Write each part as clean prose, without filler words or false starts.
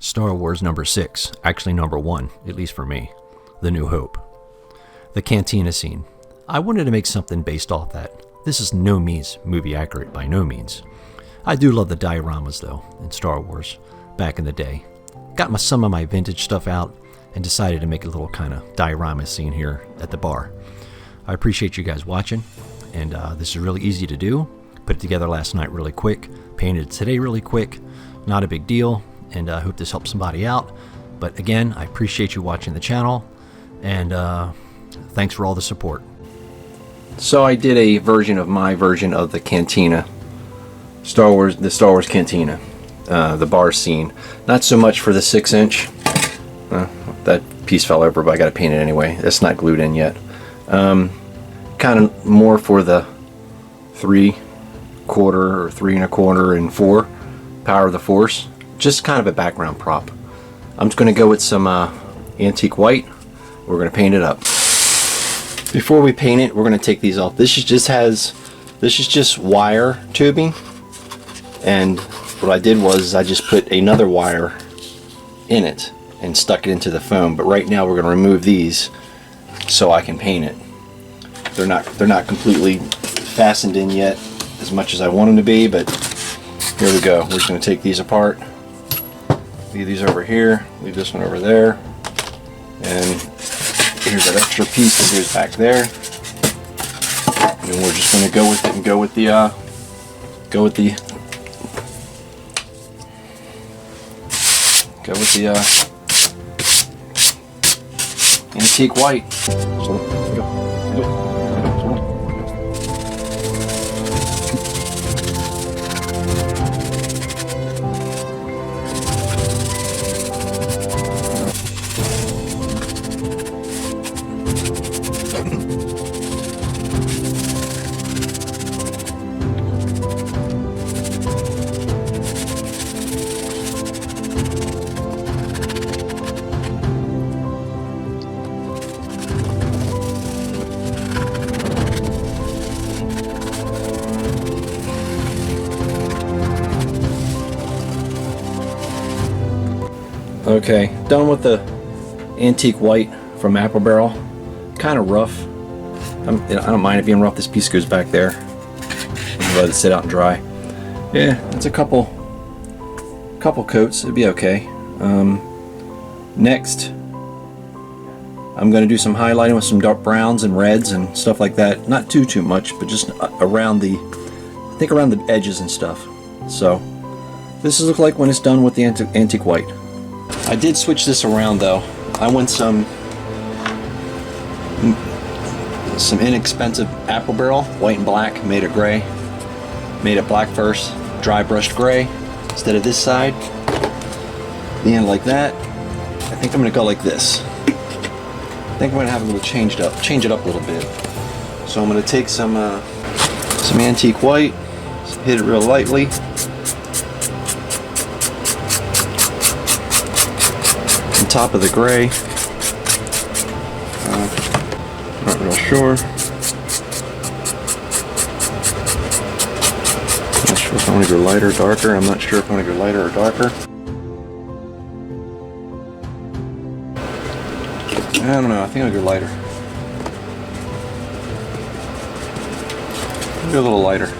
Star Wars number 6, actually number 1, at least for me, The New Hope. The Cantina scene. I wanted to make something based off that. This is no means movie accurate, by no means. I do love the dioramas though, in Star Wars, back in the day. Got some of my vintage stuff out and decided to make a little kind of diorama scene here at the bar. I appreciate you guys watching, and this is really easy to do. Put it together last night really quick, painted it today really quick, not a big deal, and I hope this helps somebody out. But again, I appreciate you watching the channel, and thanks for all the support. So I did a version of my version of the Cantina, the Star Wars Cantina, the bar scene. Not so much for the 6-inch. That piece fell over, but I got to paint it anyway. It's not glued in yet. Kind of more for the 3/4 or 3 1/4 and 4 Power of the Force. Just kind of a background prop. I'm just going to go with some antique white. We're going to paint it up. Before we paint it, we're going to take these off. This is just wire tubing, and what I did was I just put another wire in it and stuck it into the foam. But right now we're going to remove these so I can paint it. They're not completely fastened in yet as much as I want them to be, but here we go. We're just going to take these apart. Leave these over here, leave this one over there, and here's that extra piece that goes back there. And we're just going to go with it and go with the antique white. Okay, done with the antique white from Apple Barrel. Kind of rough. I don't mind it being rough. This piece goes back there. Let it sit out and dry. Yeah, it's a couple coats. It'd be okay. Next, I'm going to do some highlighting with some dark browns and reds and stuff like that. Not too much, but just around around the edges and stuff. So this is look like when it's done with the antique white. I did switch this around though. I went some inexpensive Apple Barrel, white and black, made it gray. Made it black first, dry brushed gray instead of this side. The end like that. I think I'm gonna go like this. I think I'm gonna have a little change it up a little bit. So I'm gonna take some antique white, hit it real lightly. Top of the gray. Not real sure. Not sure if I want to go lighter or darker. I'm not sure if I want to go lighter or darker. I don't know. I think I'll go lighter. I'll go a little lighter.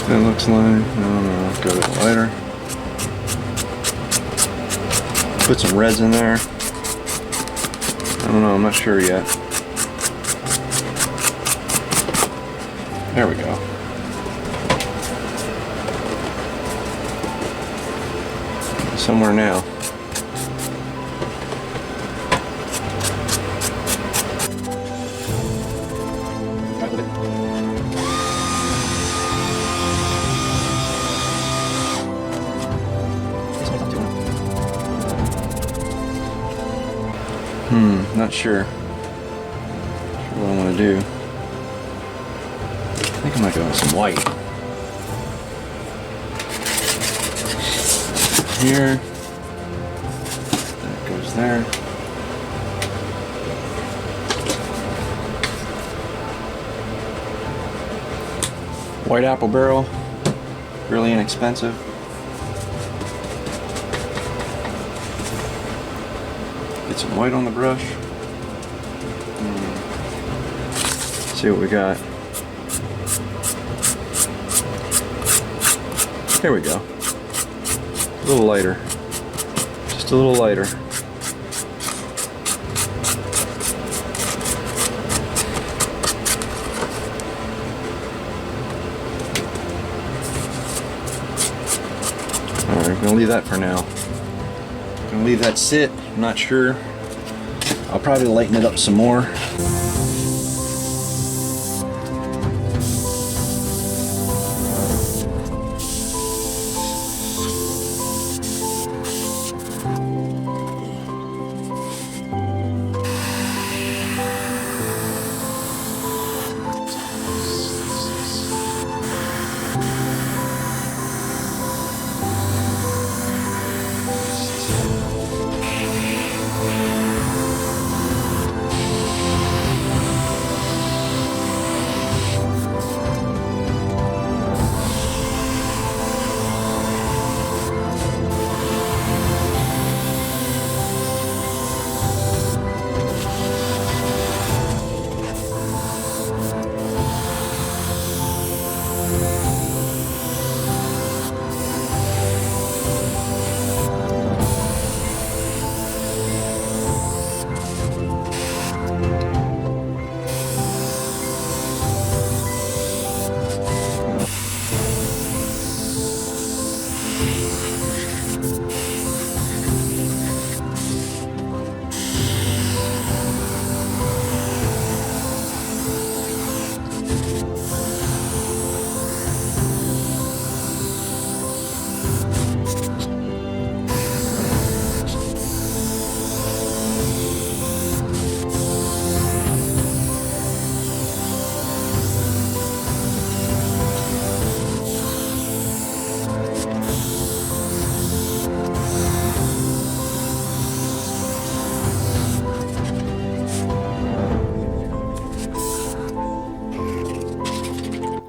That looks like, no, let's go a little lighter. Put some reds in there. I don't know, I'm not sure yet. There we go. Somewhere now. Not sure. Not sure what I want to do. I think I might go with some white. here. That goes there. White apple barrel, really inexpensive. Get some white on the brush. See what we got. Here we go. A little lighter. Just a little lighter. Alright, I'm gonna leave that for now. I'm gonna leave that sit. I'm not sure. I'll probably lighten it up some more.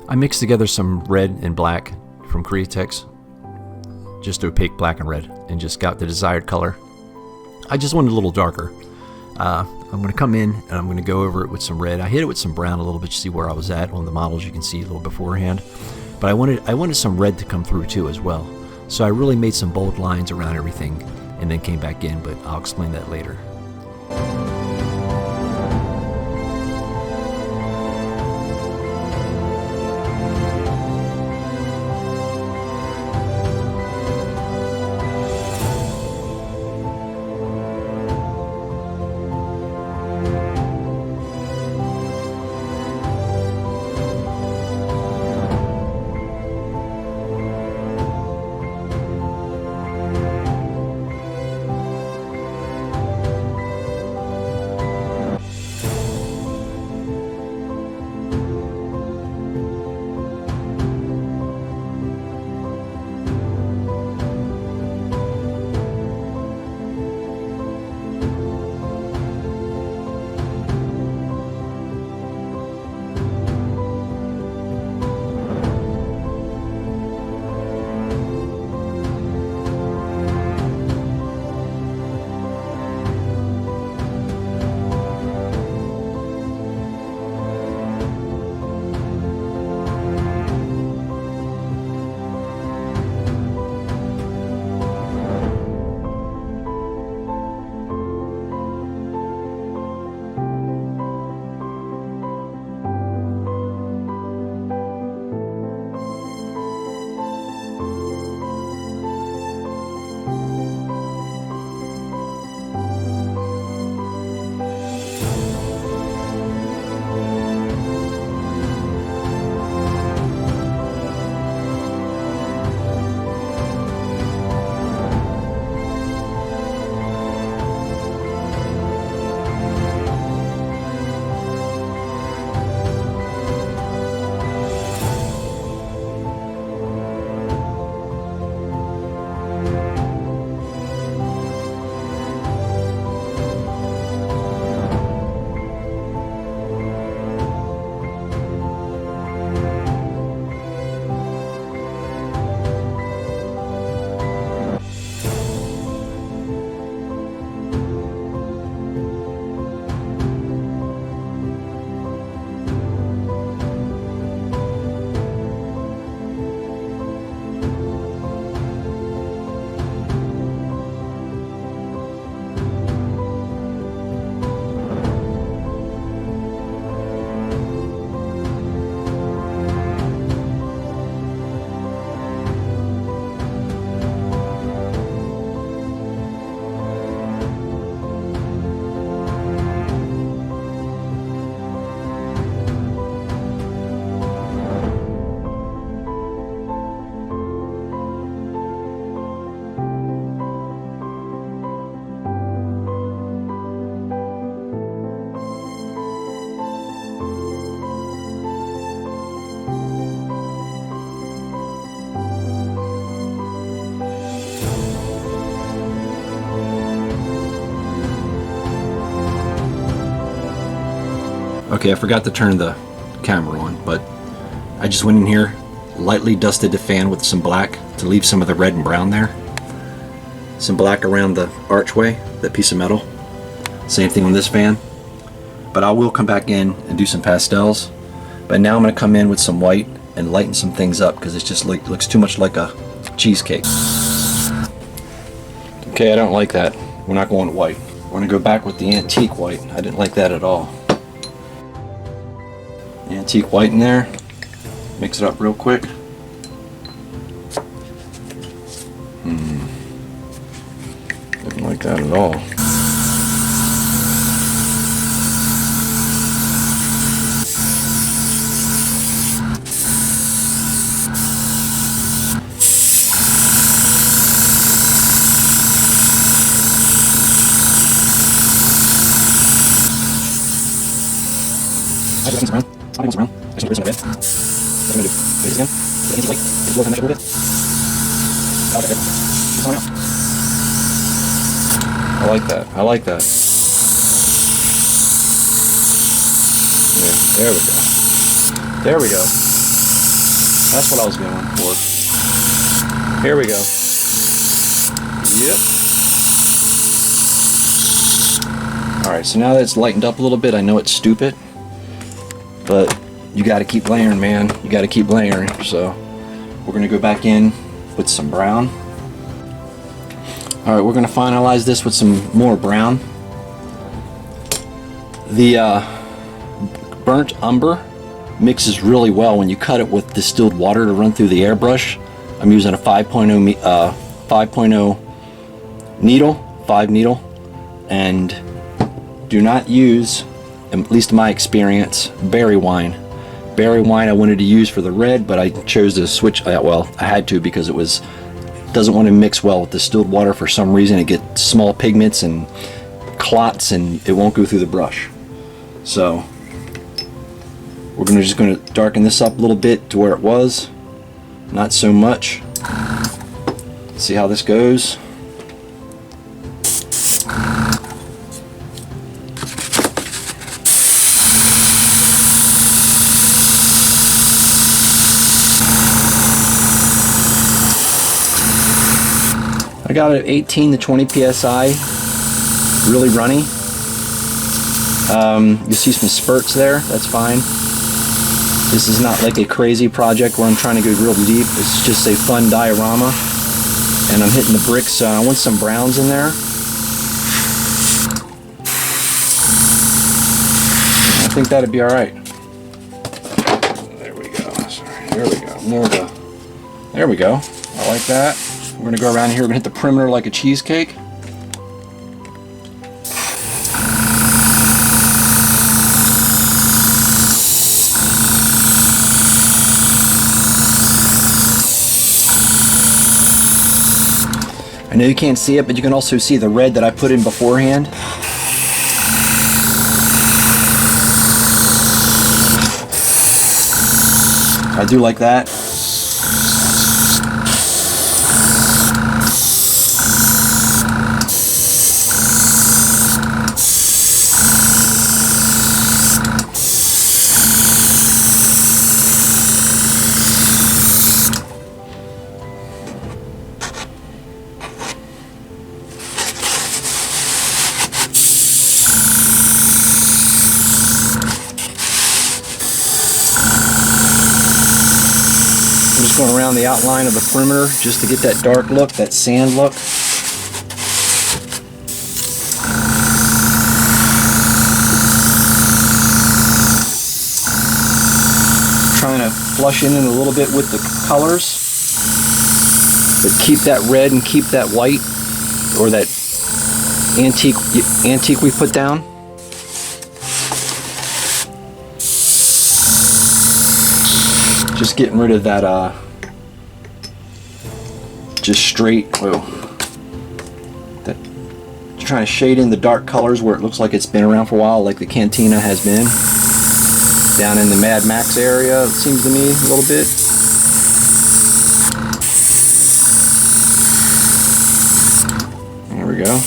I mixed together some red and black from Createx, just opaque black and red, and just got the desired color. I just wanted a little darker. I'm going to come in and I'm going to go over it with some red. I hit it with some brown a little bit to see where I was at on the models. You can see a little beforehand, but I wanted some red to come through too as well. So I really made some bold lines around everything and then came back in, but I'll explain that later. Okay, I forgot to turn the camera on, but I just went in here, lightly dusted the fan with some black to leave some of the red and brown there. Some black around the archway, that piece of metal. Same thing on this fan. But I will come back in and do some pastels. But now I'm going to come in with some white and lighten some things up because it just looks too much like a cheesecake. Okay, I don't like that. We're not going white. We're going to go back with the antique white. I didn't like that at all. Antique white in there. Mix it up real quick. Didn't like that at all. I like that. I like that. Yeah, there we go. There we go. That's what I was going for. Here we go. Yep. Alright, so now that it's lightened up a little bit, I know it's stupid, but you gotta keep layering, man. You gotta keep layering. So we're gonna go back in with some brown. Alright, we're gonna finalize this with some more brown. The burnt umber mixes really well when you cut it with distilled water to run through the airbrush. I'm using a 5.0 needle, 5 needle, and do not use, at least in my experience, berry wine. Berry wine I wanted to use for the red, but I chose to switch. Well, I had to because it doesn't want to mix well with distilled water for some reason. It gets small pigments and clots, and it won't go through the brush. So we're just going to darken this up a little bit to where it was, not so much. See how this goes. I got it at 18 to 20 psi, really runny. You see some spurts there, that's fine. This is not like a crazy project where I'm trying to go real deep. It's just a fun diorama. And I'm hitting the bricks, so I want some browns in there. I think that'd be alright. There we go. Sorry, there we go. There we go. I like that. We're going to go around here, we're going to hit the perimeter like a cheesecake. I know you can't see it, but you can also see the red that I put in beforehand. I do like that. Going around the outline of the perimeter just to get that dark look, that sand look. Trying to flush in a little bit with the colors, but keep that red and keep that white, or that antique we put down. Just getting rid of that just straight, trying to shade in the dark colors where it looks like it's been around for a while, like the Cantina has been. Down in the Mad Max area, it seems to me, a little bit. There we go.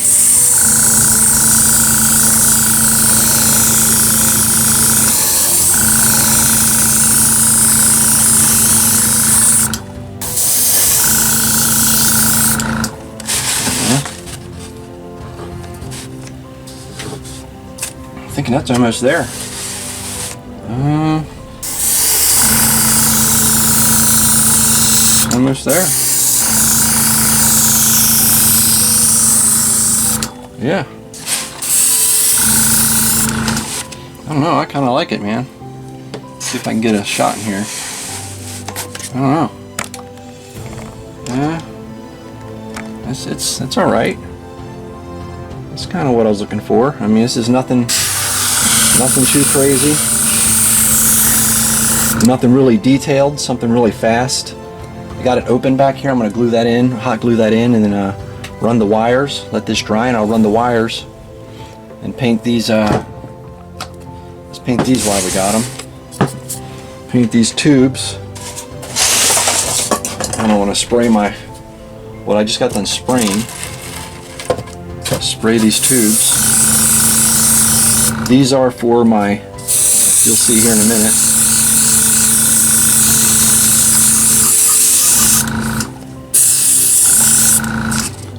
thinking that's almost there. Almost there. Yeah. I don't know, I kind of like it, man. Let's see if I can get a shot in here. I don't know. Yeah. It's all right. That's kind of what I was looking for. I mean, this is nothing too crazy. Nothing really detailed, something really fast. I got it open back here. I'm going to glue that in, hot glue that in, and then run the wires. Let this dry, and I'll run the wires and paint these. Let's paint these while we got them. Paint these tubes. I don't want to spray what I just got done spraying. Spray these tubes. These are for my, you'll see here in a minute.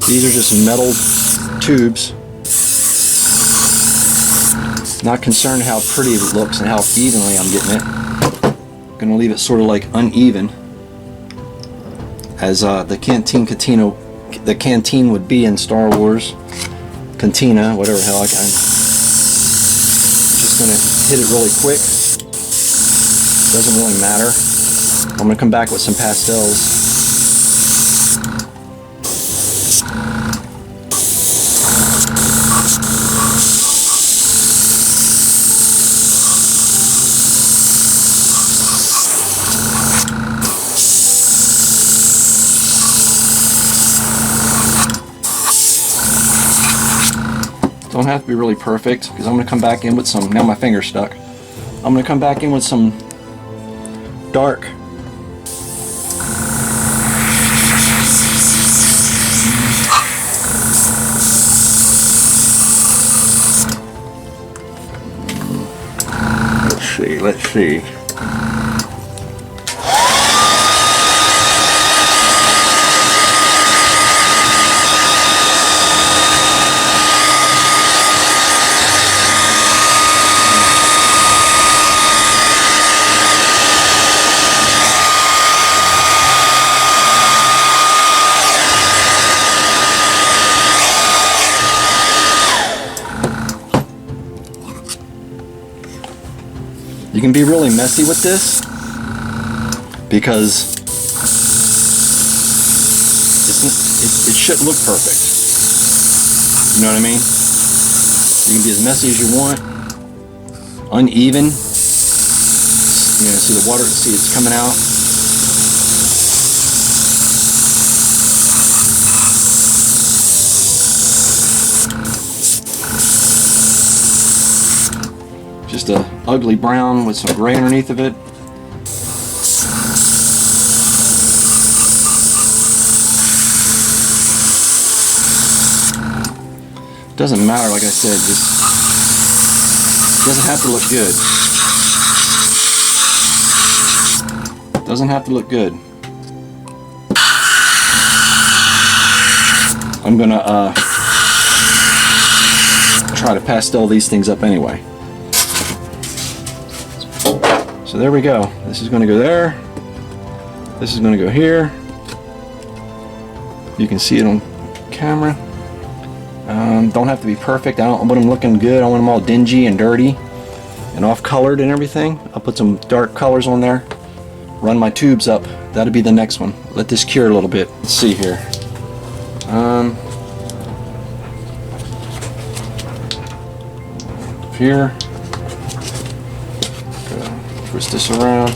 These are just metal tubes. Not concerned how pretty it looks and how evenly I'm getting it. I'm gonna leave it sort of like uneven, as the canteen would be in Star Wars. Cantina, whatever the hell. I'm just gonna hit it really quick. Doesn't really matter. I'm gonna come back with some pastels. Don't have to be really perfect, because I'm going to come back in with some, now my finger's stuck. I'm going to come back in with some dark. Let's see. You can be really messy with this because it shouldn't look perfect. You know what I mean? You can be as messy as you want. Uneven. You know, see the water, see it's coming out. Just a ugly brown with some gray underneath of it. Doesn't matter, like I said, just doesn't have to look good. Doesn't have to look good. I'm gonna try to pastel these things up anyway. So there we go. This is going to go there. This is going to go here. You can see it on camera. Don't have to be perfect. I don't want them looking good. I want them all dingy and dirty and off-colored and everything. I'll put some dark colors on there. Run my tubes up. That'll be the next one. Let this cure a little bit. Let's see here. Here. Twist this around.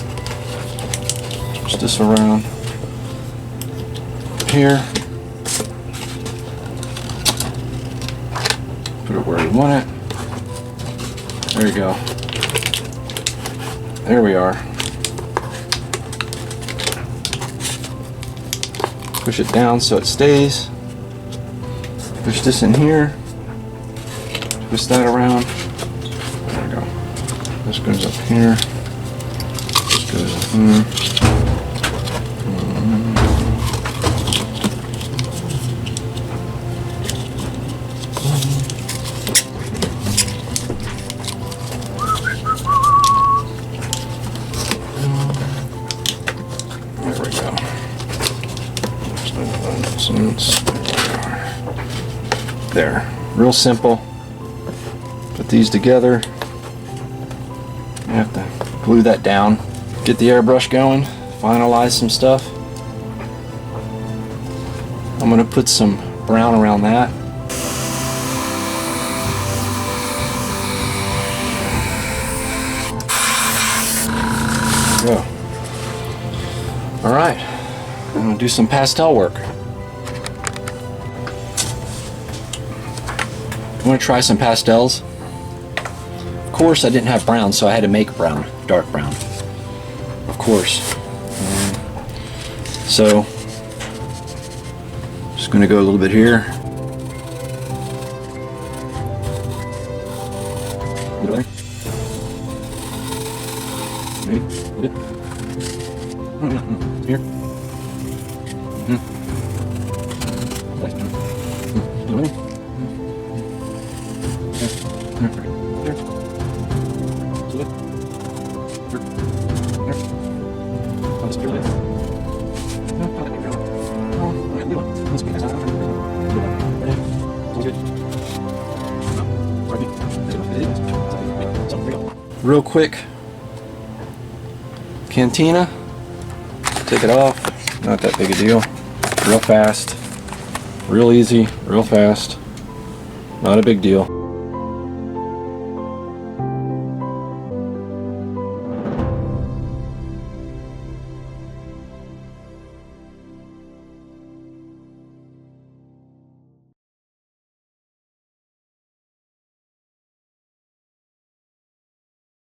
Twist this around. Here. Put it where you want it. There you go. There we are. Push it down so it stays. Push this in here. Twist that around. There we go. This goes up here. This goes up here. There we go. There. Real simple. Put these together. You have to glue that down. Get the airbrush going. Finalize some stuff. I'm going to put some brown around that. Go. All right, I'm going to do some pastel work. I'm going to try some pastels. Of course, I didn't have brown, so I had to make brown, dark brown. Of course. So, just going to go a little bit here. Here. Real quick, Cantina, take it off, not that big a deal, real fast, real easy, real fast, not a big deal.